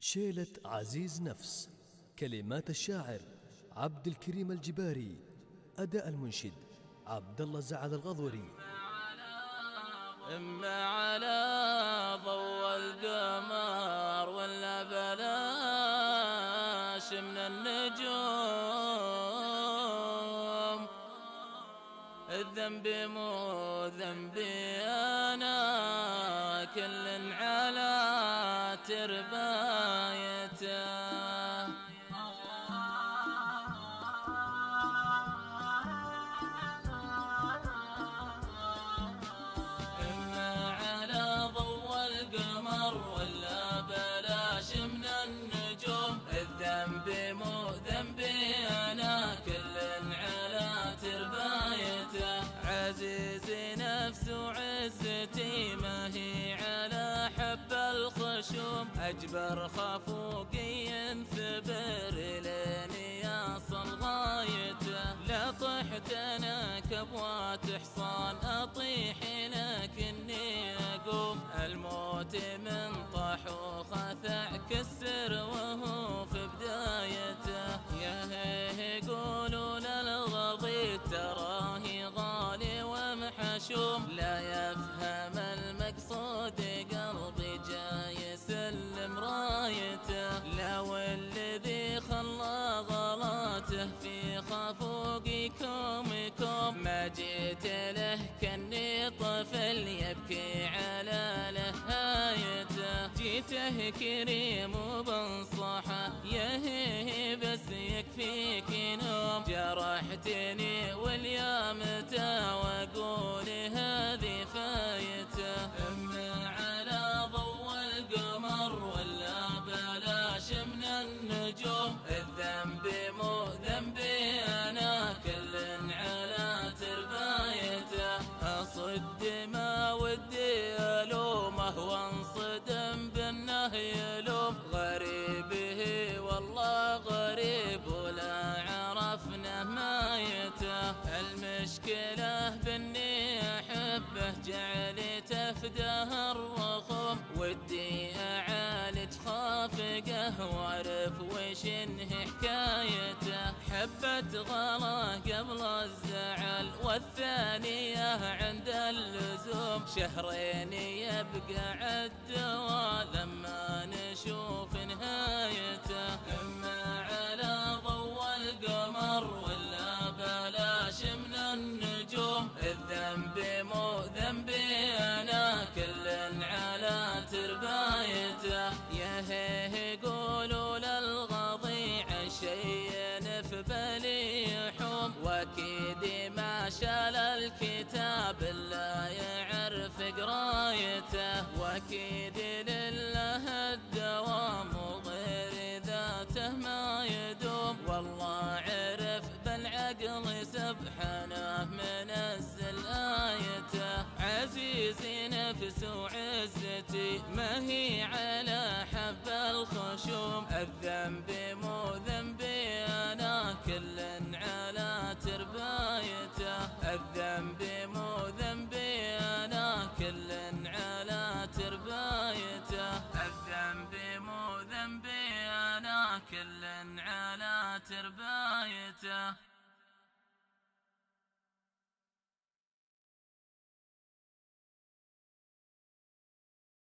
شيلة عزيز نفس. كلمات الشاعر عبد الكريم الجباري. أداء المنشد عبد الله زعل الغضوري. إما على ضوء القمر ولا بلاش من النجوم، الذنب مو ذنبي أنا، كل على تربايته. القمر ولا بلاش من النجوم، الذنب مو ذنبي أنا، كل على تربايته. عزيزي نفس وعزتي ما هي على حب الخشوم، أجبر خفوقي ينثبر لين يصل غايته. لا طحت أنا كبوات حصان أطيح لكني أقوم، الموت من طاح وخثع كسر وهو في بدايته. يا هيه يقولوا للغضي تراه غالي ومحشوم، لا يفهم المقصود قلبي جاي يسلم رايته. لو الذي خلى غلاته في خفوقي كوم ما جيت له كني طفل يبكي على نهايته. جيته كريم وبنصحه يهيه بس يكفيك نوم، جرحتني واليوم واقول هذه فايته. اما على ضوء القمر ولا بلاش من النجوم، الذنب مو ذنبي انا، كل على تربايته. اصد ما ودي الومه وانصدم بانه يلوم، غريبه والله غريب ولا عرفنا مايته. المشكله باني احبه جعلي تفده الرخوم، ودي اعالج خافقه واعرف وش انه حكايته. حبت غلا قبل الزعل والثانيه عند اللزوم، شهرين يبقى عالدوا لما نشوف نهايته. اما على ضوء القمر ولا بلاش من النجوم، الذنب مو ذنبي انا، كل على تربايته. يا هيه يقولوا للغضيع شيء في بالي يحوم، واكيد ما شال الكتاب الا يعرف قرايته. واكيد لله الدوام وغير ذاته ما يدوم، والله عرف بالعقل سبحانه منزل آيته. عزيزي نفس وعزتي ما هي على حب الخشوم، الذنب مو ذنبي أنا، كل على تربايته. الذنب مو ذنبي أنا، كل على تربايته. الذنب مو ذنبي أنا، كل على تربايته.